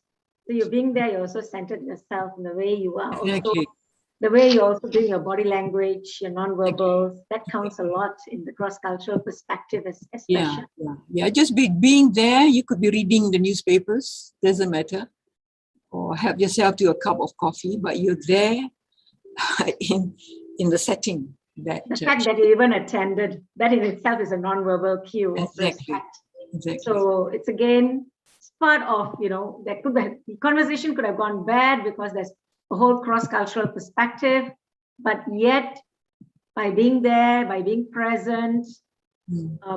Speaker 1: So you're being there, you're also centered yourself in the way you are.
Speaker 6: Exactly.
Speaker 1: Also, the way you're also doing your body language, your nonverbals, that counts a lot in the cross-cultural perspective, especially.
Speaker 6: Yeah. Just being there. You could be reading the newspapers, doesn't matter, or have yourself to a cup of coffee, but you're there in the setting. The
Speaker 1: fact that you even attended, that in itself is a nonverbal cue of respect.
Speaker 6: Exactly.
Speaker 1: So it's again part of, the conversation could have gone bad because there's a whole cross-cultural perspective, but yet by being there, by being present,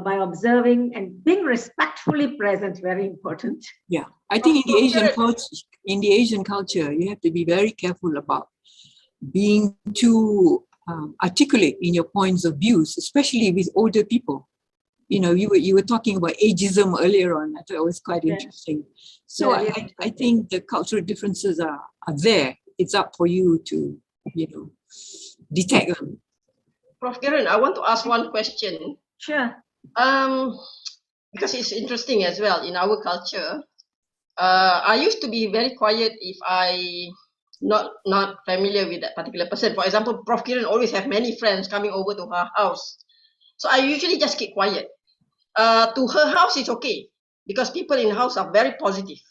Speaker 1: by observing and being respectfully present, very important.
Speaker 6: Yeah, I think in the Asian culture, you have to be very careful about being too articulate in your points of views, especially with older people. You were talking about ageism earlier on. I thought it was quite interesting. So I think the cultural differences are there. It's up for you to, detect them.
Speaker 5: Prof. Kiran, I want to ask one question.
Speaker 1: Sure.
Speaker 5: Because it's interesting as well in our culture. I used to be very quiet if I not familiar with that particular person. For example, Prof. Kiran always have many friends coming over to her house. So I usually just keep quiet. To her house, it's okay, because people in the house are very positive.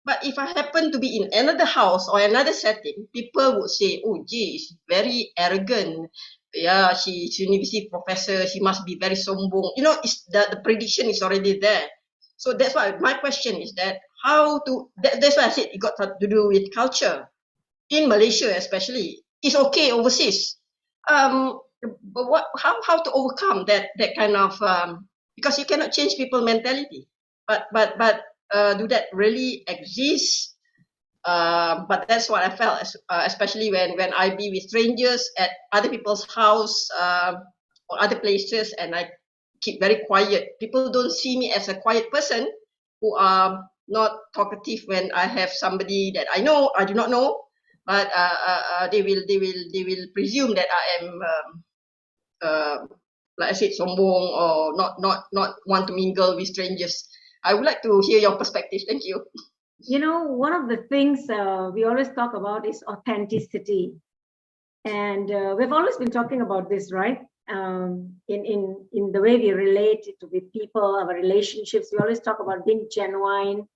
Speaker 5: But if I happen to be in another house or another setting, people would say, oh, gee, it's very arrogant. yeah, she's university professor, she must be very sombong. You know, it's the prediction is already there. So that's why my question is that that's why I said it got to do with culture. In Malaysia especially, it's okay overseas. But how to overcome that kind of because you cannot change people mentality. But do that really exist? But that's what I felt, especially when I be with strangers at other people's house or other places, and I keep very quiet. People don't see me as a quiet person who are not talkative when I have somebody that I do not know, but they will presume that I am like I said, sombong, or not want to mingle with strangers. I would like to hear your perspective. Thank you.
Speaker 1: You know, one of the things we always talk about is authenticity. And we've always been talking about this, right? In the way we relate with people, our relationships, we always talk about being genuine,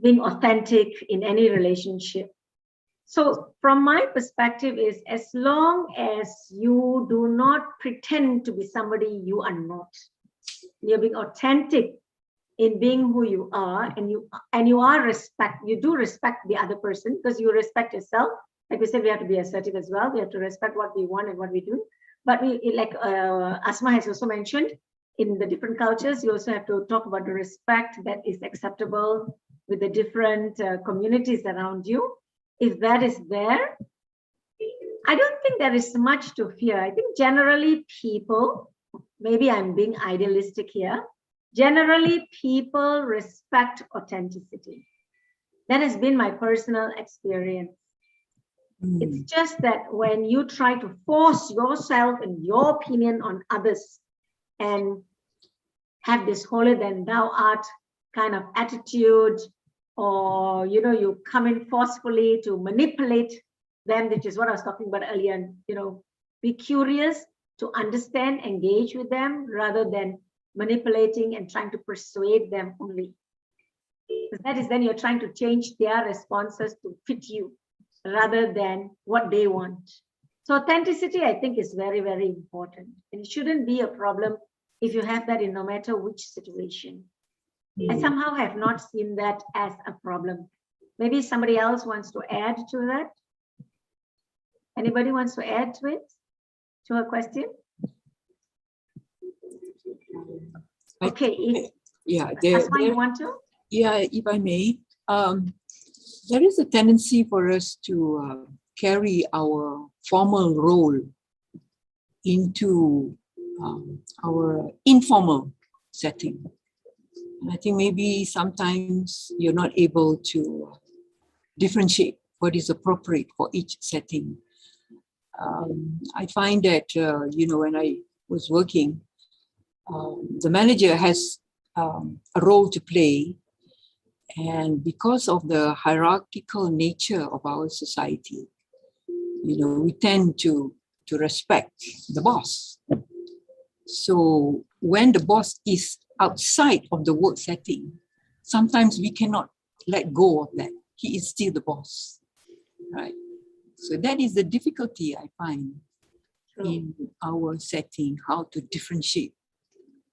Speaker 1: being authentic in any relationship. So from my perspective is, as long as you do not pretend to be somebody you are not, you're being authentic in being who you are, and you do respect the other person because you respect yourself. Like we said, we have to be assertive as well. We have to respect what we want and what we do. But like Asma has also mentioned, in the different cultures, you also have to talk about the respect that is acceptable with the different communities around you. If that is there, I don't think there is much to fear. I think generally people, maybe I'm being idealistic here, generally people respect authenticity. That has been my personal experience. It's just that when you try to force yourself and your opinion on others and have this holier than thou art kind of attitude, or you come in forcefully to manipulate them, which is what I was talking about earlier, be curious to understand, engage with them rather than manipulating and trying to persuade them only. Because that is then you're trying to change their responses to fit you rather than what they want. So authenticity, I think, is very, very important. And it shouldn't be a problem if you have that in no matter which situation. I somehow have not seen that as a problem. Maybe somebody else wants to add to that. Anybody wants to add to it, to a question? Okay. Asma, you want to?
Speaker 6: Yeah, if I may. There is a tendency for us to carry our formal role into our informal setting. And I think maybe sometimes you're not able to differentiate what is appropriate for each setting. I find that, when I was working, the manager has a role to play. And because of the hierarchical nature of our society, we tend to respect the boss. So when the boss is outside of the work setting, sometimes we cannot let go of that. He is still the boss, right? So that is the difficulty I find in our setting, how to differentiate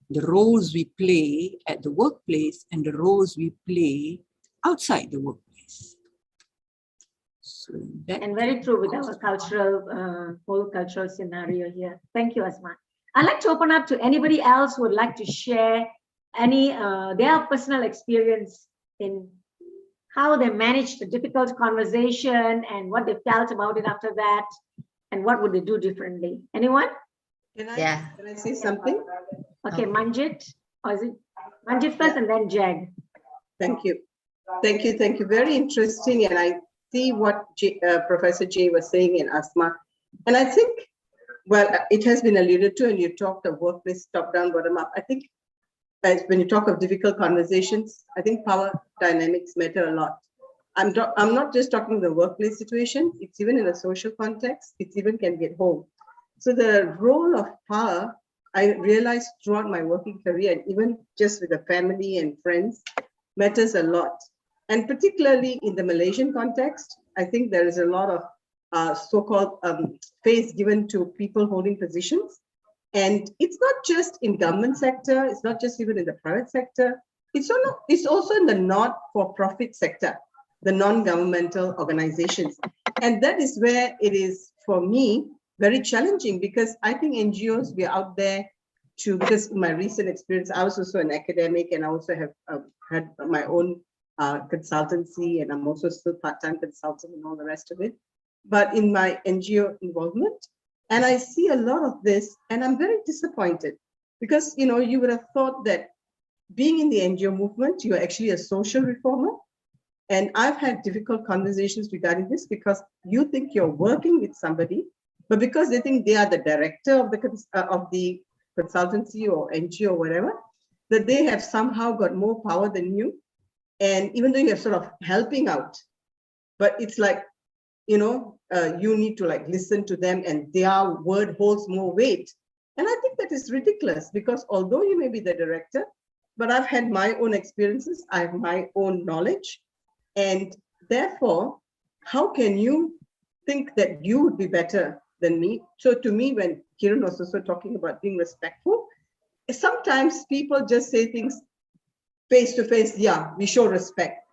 Speaker 6: the roles we play at the workplace and the roles we play outside the workplace. So
Speaker 1: and very true with our cultural, whole cultural scenario here. Thank you, Asma. I'd like to open up to anybody else who would like to share any their personal experience in how they managed a difficult conversation and what they felt about it after that, and what would they do differently. Anyone?
Speaker 7: Can I say something?
Speaker 1: Okay, Manjit, or is it Manjit first and then Jag?
Speaker 7: Thank you. Very interesting. And I see what Professor J was saying in Asma. And I think, well, it has been alluded to, and you talked of workplace top-down, bottom-up. I think when you talk of difficult conversations, I think power dynamics matter a lot. I'm not just talking the workplace situation. It's even in a social context. It even can be at home. So the role of power, I realized throughout my working career, and even just with the family and friends, matters a lot. And particularly in the Malaysian context, I think there is a lot of so-called face given to people holding positions. And it's not just in government sector, it's not just even in the private sector, it's also in the not-for-profit sector, the non-governmental organizations. And that is where it is, for me, very challenging, because I think NGOs, we are out there because in my recent experience, I was also an academic, and I also have had my own consultancy, and I'm also still part-time consultant and all the rest of it. But in my NGO involvement, and I see a lot of this, and I'm very disappointed, because you would have thought that being in the NGO movement, you're actually a social reformer. And I've had difficult conversations regarding this, because you think you're working with somebody, but because they think they are the director of the consultancy or NGO or whatever, that they have somehow got more power than you. And even though you're sort of helping out, but it's like, you need to listen to them, and their word holds more weight. And I think that is ridiculous, because although you may be the director, but I've had my own experiences, I have my own knowledge. And therefore, how can you think that you would be better than me? So to me, when Kiran was also talking about being respectful, sometimes people just say things face to face, yeah, we show respect.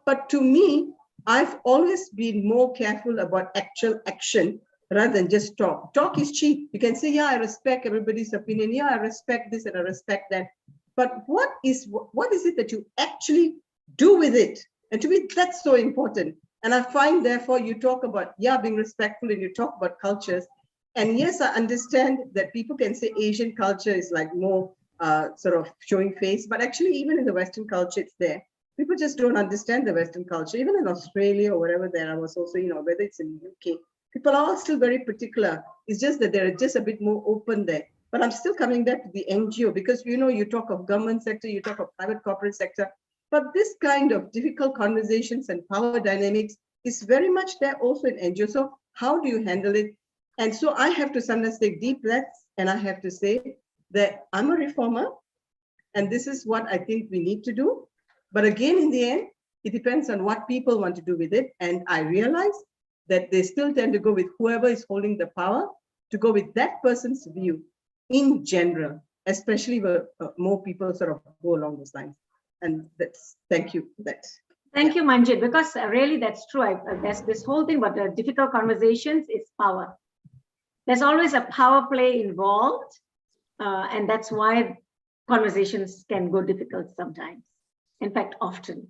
Speaker 7: But to me, I've always been more careful about actual action rather than just talk. Talk is cheap. You can say, yeah, I respect everybody's opinion. Yeah, I respect this and I respect that. But what is it that you actually do with it? And to me, that's so important. And I find, therefore, you talk about, being respectful, and you talk about cultures. And yes, I understand that people can say Asian culture is more sort of showing face, but actually even in the Western culture, it's there. People just don't understand the Western culture. Even in Australia or wherever there, I was also, whether it's in the UK, people are all still very particular. It's just that they're just a bit more open there. But I'm still coming back to the NGO, because, you talk of government sector, you talk of private corporate sector, but this kind of difficult conversations and power dynamics is very much there also in NGO. So how do you handle it? And so I have to sometimes take deep breaths, and I have to say that I'm a reformer, and this is what I think we need to do. But again, in the end, it depends on what people want to do with it. And I realize that they still tend to go with whoever is holding the power, to go with that person's view in general, especially where more people sort of go along those lines. And thank you for that.
Speaker 1: Thank you, Manjit, because really that's true. There's this whole thing about the difficult conversations is power. There's always a power play involved, and that's why conversations can go difficult sometimes. In fact, often.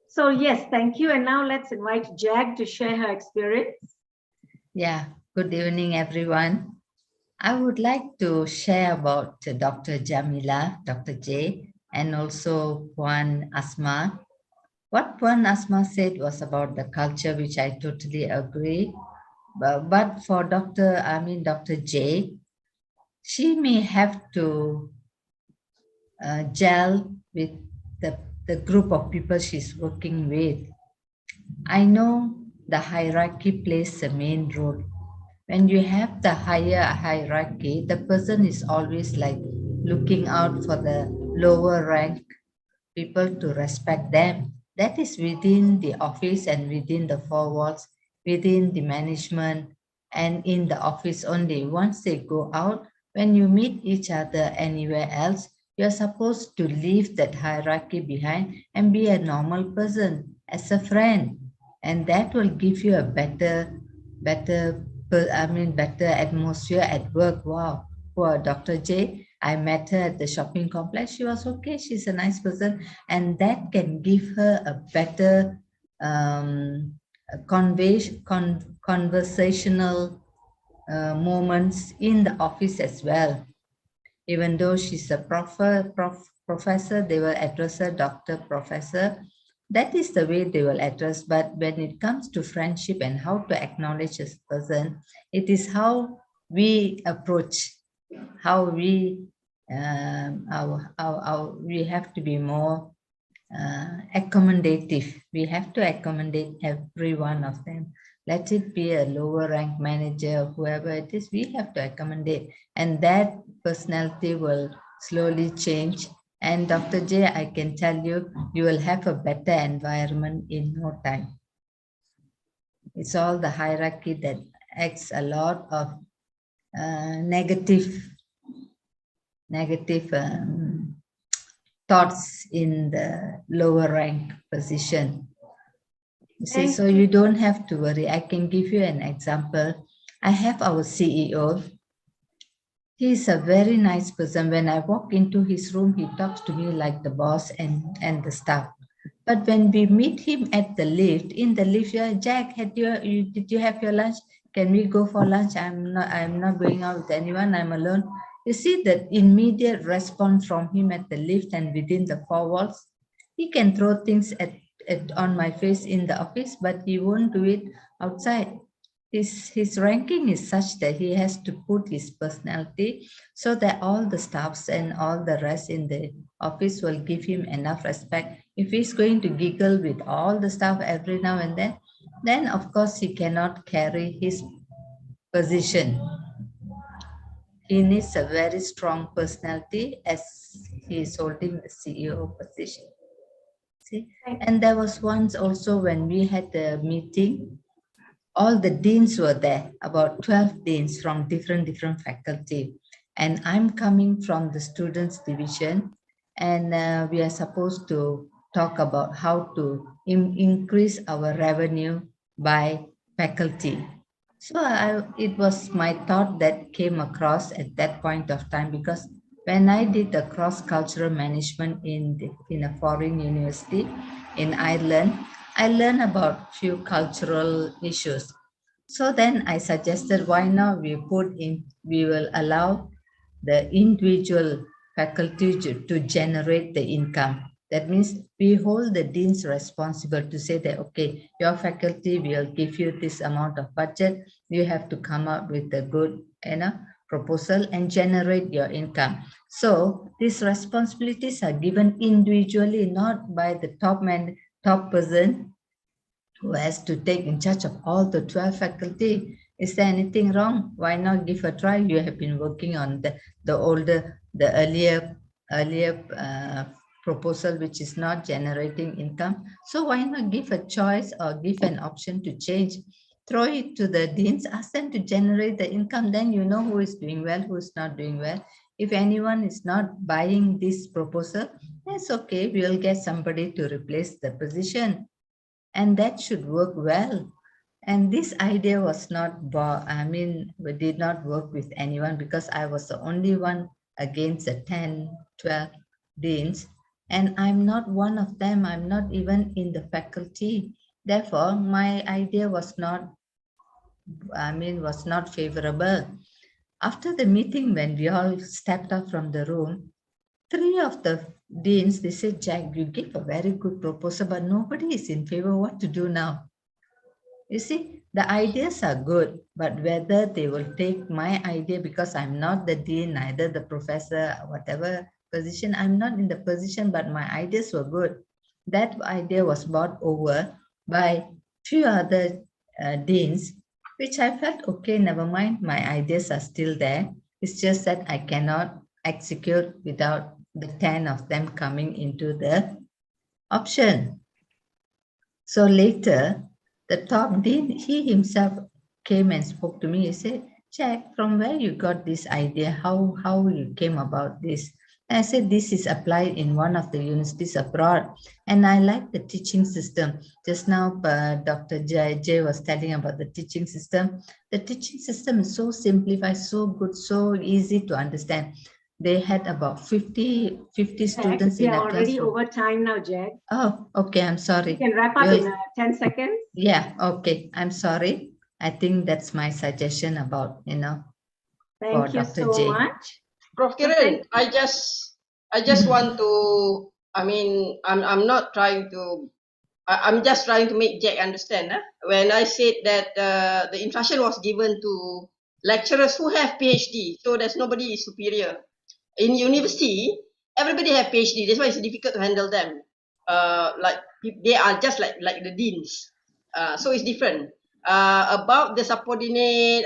Speaker 1: So yes, thank you. And now let's invite Jag to share her experience.
Speaker 8: Yeah, good evening, everyone. I would like to share about Dr. Jamila, Dr. J, and also Puan Asma. What Puan Asma said was about the culture, which I totally agree. But for Dr. J, she may have to gel with the group of people she's working with. I know the hierarchy plays the main role. When you have the higher hierarchy, the person is always looking out for the lower rank people to respect them. That is within the office and within the four walls, within the management and in the office only. Once they go out, when you meet each other anywhere else, you're supposed to leave that hierarchy behind and be a normal person as a friend. And that will give you a better atmosphere at work. Wow. Poor Dr. J, I met her at the shopping complex. She was okay. She's a nice person. And that can give her a better conversational moments in the office as well. Even though she's a professor, they will address her doctor, professor. That is the way they will address. But when it comes to friendship and how to acknowledge a person, it is how we approach, how we we have to be more accommodative. We have to accommodate every one of them. Let it be a lower rank manager, whoever it is, we have to accommodate. And that personality will slowly change. And Dr. J, I can tell you, you will have a better environment in no time. It's all the hierarchy that acts a lot of negative thoughts in the lower rank position. You see, so you don't have to worry. I can give you an example. I have our CEO. He's a very nice person. When I walk into his room, he talks to me like the boss and the staff. But when we meet him at the lift, in the lift, Jack, did you have your lunch? Can we go for lunch? I'm not going out with anyone. I'm alone. You see that immediate response from him at the lift and within the four walls. He can throw things on my face in the office, but he won't do it outside. His ranking is such that he has to put his personality so that all the staffs and all the rest in the office will give him enough respect. If he's going to giggle with all the staff every now and then of course he cannot carry his position. He needs a very strong personality as he is holding the CEO position. See? And there was once also when we had the meeting, all the deans were there, about 12 deans from different faculty. And I'm coming from the students division, and we are supposed to talk about how to increase our revenue by faculty. So it was my thought that came across at that point of time, because when I did the cross-cultural management in a foreign university in Ireland, I learned about few cultural issues. So then I suggested, why not we will allow the individual faculty to generate the income. That means we hold the deans responsible to say that, okay, your faculty will give you this amount of budget. You have to come up with a good proposal and generate your income. So these responsibilities are given individually, not by the top person who has to take in charge of all the 12 faculty. Is there anything wrong? Why not give a try? You have been working on the earlier proposal which is not generating income. So why not give a choice or give an option to change? Throw it to the deans, ask them to generate the income. Then you know who is doing well, who is not doing well. If anyone is not buying this proposal, that's okay. We'll get somebody to replace the position. And that should work well. And this idea was not, we did not work with anyone, because I was the only one against the 10, 12 deans. And I'm not one of them. I'm not even in the faculty. Therefore, my idea was not favorable. After the meeting, when we all stepped out from the room, 3 of the deans, they said, Jack, you gave a very good proposal, but nobody is in favor. What to do now? You see, the ideas are good, but whether they will take my idea, because I'm not the dean, neither the professor, whatever position, I'm not in the position, but my ideas were good. That idea was bought over by few other deans, which I felt, okay, never mind, my ideas are still there. It's just that I cannot execute without the 10 of them coming into the option. So later, the top dean, he himself came and spoke to me. He said, Jack, from where you got this idea? How you came about this? And I said, this is applied in one of the universities abroad. And I like the teaching system. Just now, Dr. Jay was telling about the teaching system. The teaching system is so simplified, so good, so easy to understand. They had about 50 students in a classroom. We are
Speaker 1: already over time now, Jack.
Speaker 8: Oh, okay. I'm sorry.
Speaker 1: You can wrap up in 10 seconds.
Speaker 8: Yeah, okay. I'm sorry. I think that's my suggestion about,
Speaker 1: Thank you
Speaker 8: Dr.
Speaker 1: so much.
Speaker 5: Prof. Kiran, I just want to, I'm not trying to, I'm just trying to make Jack understand. When I said that the instruction was given to lecturers who have PhD, so there's nobody is superior. In university, everybody have PhD. That's why it's difficult to handle them. Like they are just like the deans. So it's different. About the subordinate,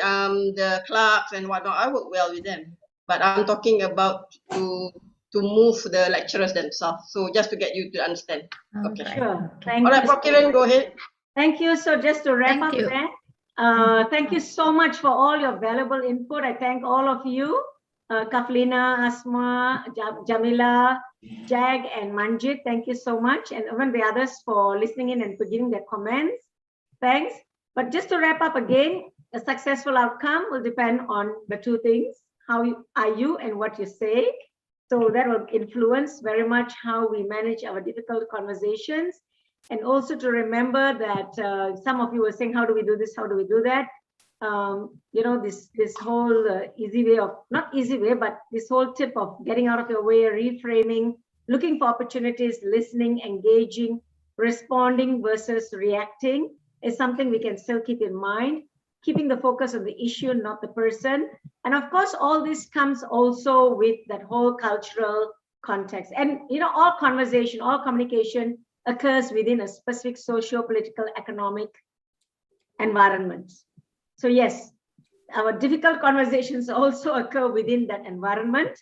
Speaker 5: the clerks and whatnot, I work well with them. But I'm talking about to move the lecturers themselves. So just to get you to understand. Okay.
Speaker 1: Sure. Thank
Speaker 5: All right,
Speaker 1: you.
Speaker 5: Prof. Kiran, go ahead.
Speaker 1: Thank you. So just to wrap
Speaker 8: Thank
Speaker 1: up
Speaker 8: you.
Speaker 1: there, thank you so much for all your valuable input. I thank all of you, Kaflina, Asma, Jamila, Jag, and Manjit. Thank you so much. And even the others for listening in and for giving their comments. Thanks. But just to wrap up again, a successful outcome will depend on the two things. How are you and what you say? So that will influence very much how we manage our difficult conversations. And also to remember that some of you were saying, how do we do this? How do we do that? You know, this whole easy way of, not easy way, but this whole tip of getting out of your way, reframing, looking for opportunities, listening, engaging, responding versus reacting is something we can still keep in mind, keeping the focus on the issue, not the person. And of course, all this comes also with that whole cultural context. And, you know, all conversation, all communication occurs within a specific socio-political, economic environment. So yes, our difficult conversations also occur within that environment,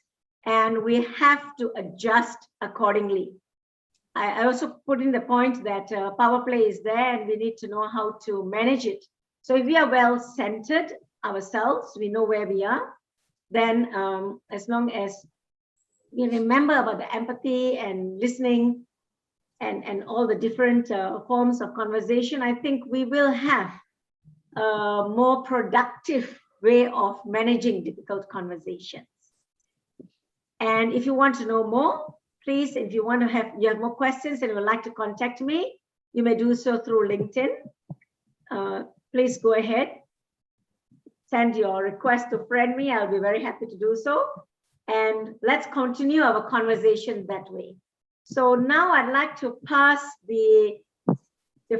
Speaker 1: and we have to adjust accordingly. I also put in the point that power play is there and we need to know how to manage it. So if we are well-centered ourselves, we know where we are, then as long as we remember about the empathy and listening and all the different forms of conversation, I think we will have a more productive way of managing difficult conversations. And if you want to know more, please, if you want to have, you have more questions and you would like to contact me, you may do so through LinkedIn. Please go ahead, send your request to friend me. I'll be very happy to do so. And let's continue our conversation that way. So now I'd like to pass the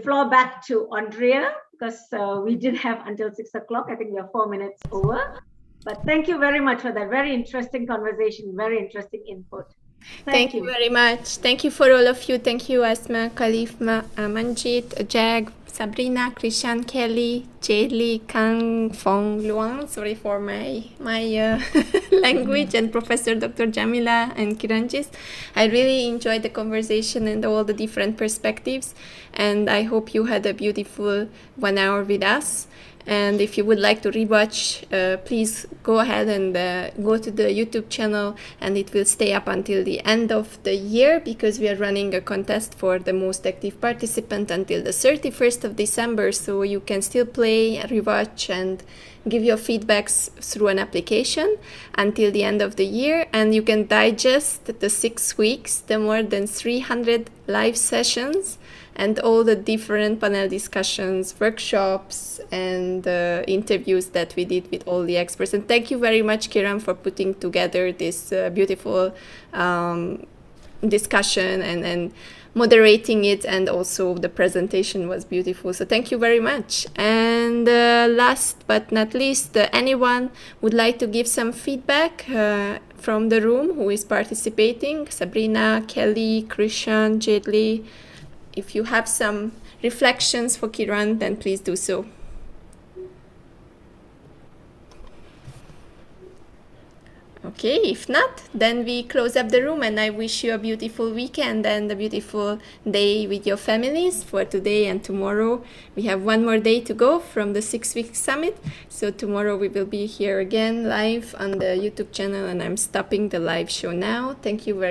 Speaker 1: floor back to Andrea, because we did have until 6 o'clock. I think we are 4 minutes over. But thank you very much for that very interesting conversation, very interesting input.
Speaker 2: Thank you very much. Thank you for all of you. Thank you, Asma, Khalif, Manjit, Jag, Sabrina, Krishan, Kelly, Jaylee, Kang, Fong, Luang. Sorry for my language, and Professor Dr. Jamila and Kiranjis. I really enjoyed the conversation and all the different perspectives, and I hope you had a beautiful 1 hour with us. And if you would like to rewatch, please go ahead and go to the YouTube channel, and it will stay up until the end of the year, because we are running a contest for the most active participant until the 31st of December. So you can still play, rewatch, and give your feedbacks through an application until the end of the year. And you can digest the 6 weeks, the more than 300 live sessions, and all the different panel discussions, workshops, and interviews that we did with all the experts. And thank you very much, Kiran, for putting together this beautiful discussion and moderating it, and also the presentation was beautiful. So thank you very much. And last but not least, anyone would like to give some feedback from the room who is participating? Sabrina, Kelly, Krishan, Jadli. If you have some reflections for Kiran, then please do so. Okay, if not, then we close up the room, and I wish you a beautiful weekend and a beautiful day with your families for today and tomorrow. We have 1 more day to go from the 6-week summit. So tomorrow we will be here again live on the YouTube channel, and I'm stopping the live show now. Thank you very much.